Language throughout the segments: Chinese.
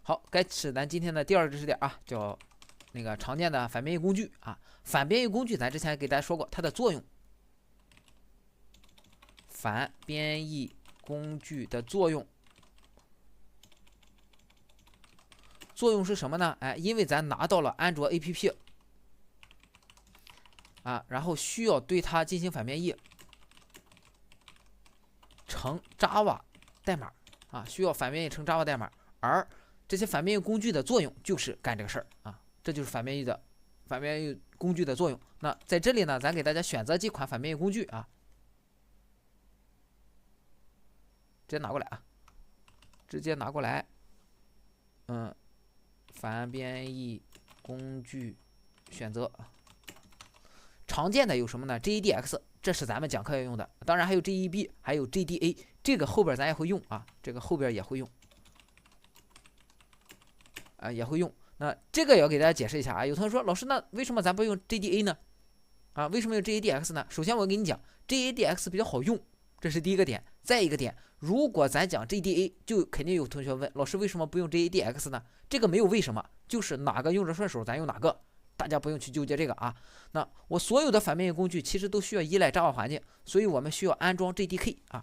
好，该是咱今天的第2个知识点啊，叫那个常见的反编译工具啊。反编译工具咱之前给大家说过它的作用。反编译工具的作用是什么呢？因为咱拿到了安卓 APP 啊，然后需要对它进行反编译成 Java 代码啊，需要反编译成 Java 代码，而这些反编译工具的作用就是干这个事儿啊，这就是反编译工具的作用。那在这里呢，咱给大家选择几款反编译工具啊，直接拿过来，反编译工具选择。常见的有什么呢 ？JADX， 这是咱们讲课要用的，当然还有 JEB， 还有 JDA， 这个后边咱也会用啊，也会用。那这个也要给大家解释一下啊。有同学说，老师，那为什么咱不用 JDA 呢？为什么用 JADX 呢？首先我跟你讲 ，JADX 比较好用，这是第一个点。再一个点，如果咱讲 JDA， 就肯定有同学问，老师为什么不用 JADX 呢？这个没有为什么，就是哪个用着顺手咱用哪个，大家不用去纠结这个啊。那我所有的反编译工具其实都需要依赖 Java 环境，所以我们需要安装 JDK 啊，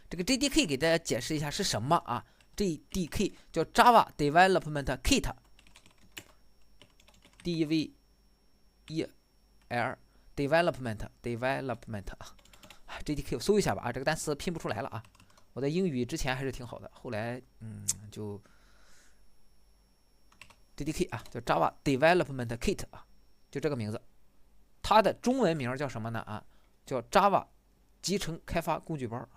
这个 JDK 给大家解释一下是什么啊 ？JDK 叫 Java Development Kit。DVEL Development JDK 搜一下吧啊，这个单词拼不出来了啊。我的英语之前还是挺好的，后来就 JDK 啊，叫 Java Development Kit 啊，就这个名字。它的中文名叫什么呢啊？叫 Java 集成开发工具包。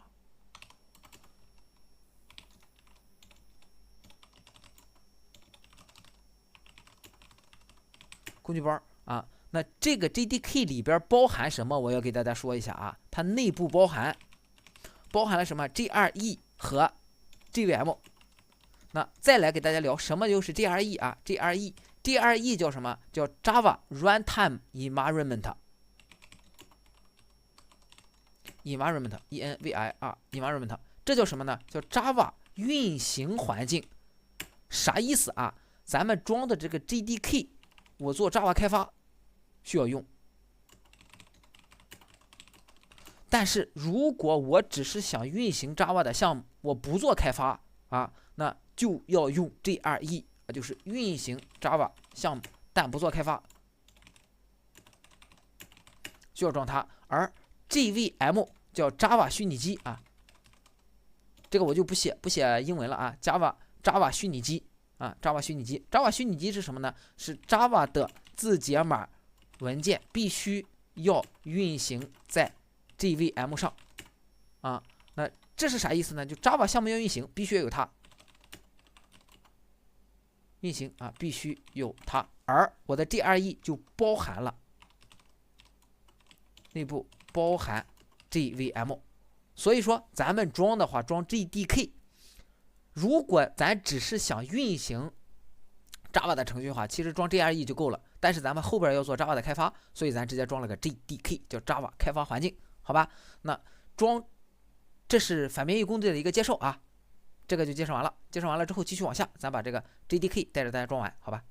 工具包啊，那这个 JDK 里边包含什么？我要给大家说一下啊，它内部包含了什么 ？JRE 和 JVM。那再来给大家聊什么就是 JRE 啊 ？JRE 叫什么？叫 Java Runtime Environment， 这叫什么呢？叫 Java 运行环境。啥意思啊？咱们装的这个 JDK。我做 Java 开发需要用，但是如果我只是想运行 Java 的项目，我不做开发啊，那就要用 JRE， 就是运行 Java 项目但不做开发，需要装它。而 JVM 叫 Java 虚拟机啊，这个我就不写英文了啊 ，Java 虚拟机。Java 虚拟机是什么呢？是 Java 的字节码文件必须要运行在 JVM 上啊。那这是啥意思呢？就 Java 项目要运行，必须要有它运行啊，必须有它。而我的 JRE 就包含了内部包含 JVM， 所以说咱们装的话装 JDK。如果咱只是想运行 Java 的程序的话，其实装 JRE 就够了。但是咱们后边要做 Java 的开发，所以咱直接装了个 JDK， 叫 Java 开发环境，好吧？那这是反编译工具的一个介绍啊，这个就介绍完了。介绍完了之后，继续往下，咱把这个 JDK 带着大家装完，好吧？